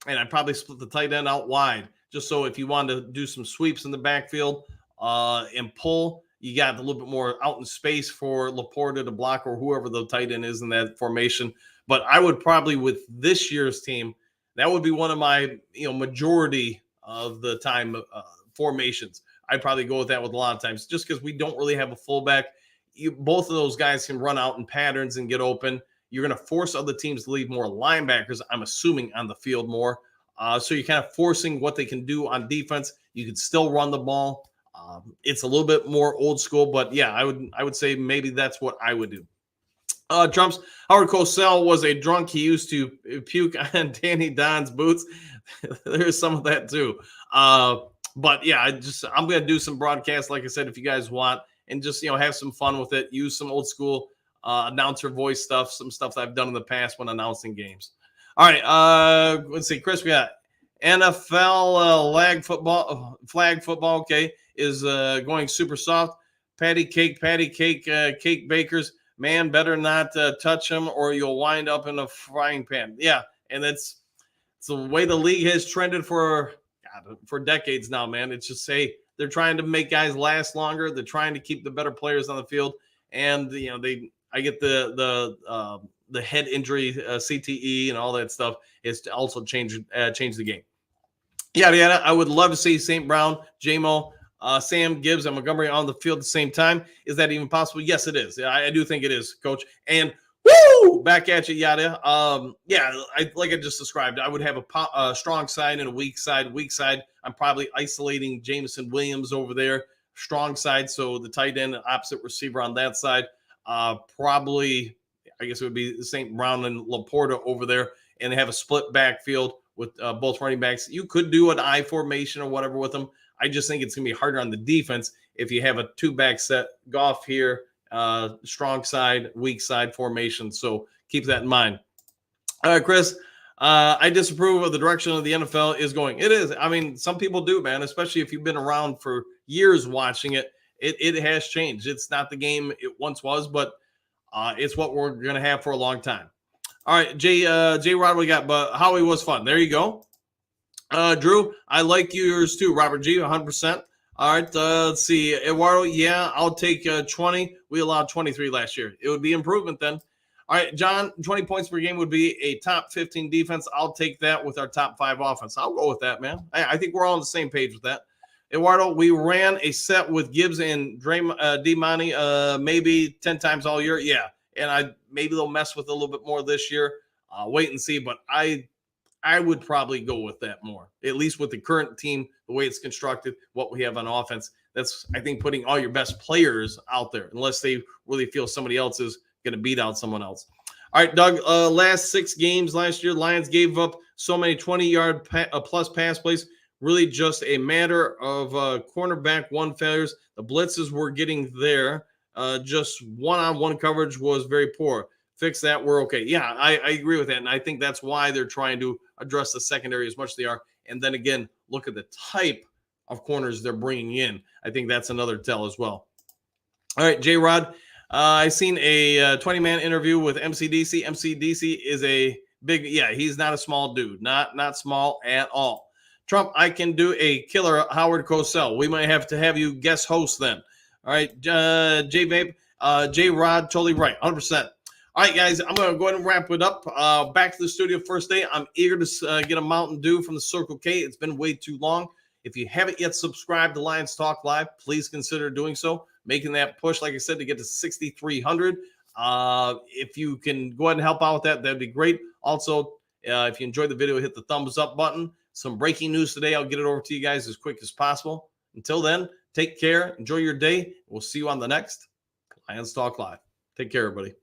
I'd probably split the tight end out wide, just so if you wanted to do some sweeps in the backfield and pull, you got a little bit more out in space for Laporta to block or whoever the tight end is in that formation. But I would probably, with this year's team, that would be one of my, majority of the time formations. I'd probably go with that with a lot of times, just because we don't really have a fullback. Both of those guys can run out in patterns and get open. You're going to force other teams to leave more linebackers, I'm assuming, on the field more. So you're kind of forcing what they can do on defense. You can still run the ball. It's a little bit more old school, but yeah, I would say maybe that's what I would do. Trump's Howard Cosell was a drunk. He used to puke on Danny Don's boots. There's some of that too. But yeah, I'm going to do some broadcasts, like I said, if you guys want, and just, have some fun with it. Use some old school announcer voice stuff, some stuff that I've done in the past when announcing games. All right. Let's see. Chris, we got NFL flag football, okay, is going super soft. Patty cake, cake bakers. Man, better not touch them or you'll wind up in a frying pan. Yeah, and it's the way the league has trended for decades now, man. It's just they're trying to make guys last longer. They're trying to keep the better players on the field, and I get the head injury, CTE, and all that stuff is to also change the game. Yada yada. I would love to see St. Brown, JMO, Sam Gibbs, and Montgomery on the field at the same time. Is that even possible? Yes, it is. I do think it is, Coach. And woo, back at you, yada. Like I just described, I would have a strong side and a weak side. Weak side, I'm probably isolating Jameson Williams over there. Strong side, so the tight end, opposite receiver on that side. Probably, I guess it would be St. Brown and Laporta over there, and they have a split backfield with both running backs. You could do an I formation or whatever with them. I just think it's going to be harder on the defense if you have a two-back set. Goff here, strong side, weak side formation. So keep that in mind. All right, Chris, I disapprove of the direction of the NFL is going. It is. I mean, some people do, man, especially if you've been around for years watching it. It has changed. It's not the game it once was, but it's what we're going to have for a long time. All right, J Rod, we got, but Howie was fun. There you go. Drew, I like yours too. Robert G, 100%. All right, let's see. Eduardo, yeah, I'll take 20. We allowed 23 last year. It would be improvement then. All right, John, 20 points per game would be a top 15 defense. I'll take that with our top 5 offense. I'll go with that, man. I think we're all on the same page with that. Eduardo, we ran a set with Gibbs and D-Money maybe 10 times all year. Yeah, and maybe they'll mess with it a little bit more this year. Wait and see, but I would probably go with that more, at least with the current team, the way it's constructed, what we have on offense. That's, I think, putting all your best players out there, unless they really feel somebody else is going to beat out someone else. All right, Doug, last 6 games last year, Lions gave up so many 20-yard plus pass plays. Really just a matter of cornerback one failures. The blitzes were getting there. Just one-on-one coverage was very poor. Fix that, we're okay. Yeah, I agree with that, and I think that's why they're trying to address the secondary as much as they are. And then again, look at the type of corners they're bringing in. I think that's another tell as well. All right, J-Rod, I seen a 20-man interview with MCDC. MCDC is a big, yeah, he's not a small dude, not small at all. Trump, I can do a killer Howard Cosell. We might have to have you guest host then. All right, J-Vape, J-Rod, totally right, 100%. All right, guys, I'm going to go ahead and wrap it up. Back to the studio first day. I'm eager to get a Mountain Dew from the Circle K. It's been way too long. If you haven't yet subscribed to Lions Talk Live, please consider doing so. Making that push, like I said, to get to 6,300. If you can go ahead and help out with that, that'd be great. Also, if you enjoyed the video, hit the thumbs up button. Some breaking news today. I'll get it over to you guys as quick as possible. Until then, take care. Enjoy your day. We'll see you on the next Lions Talk Live. Take care, everybody.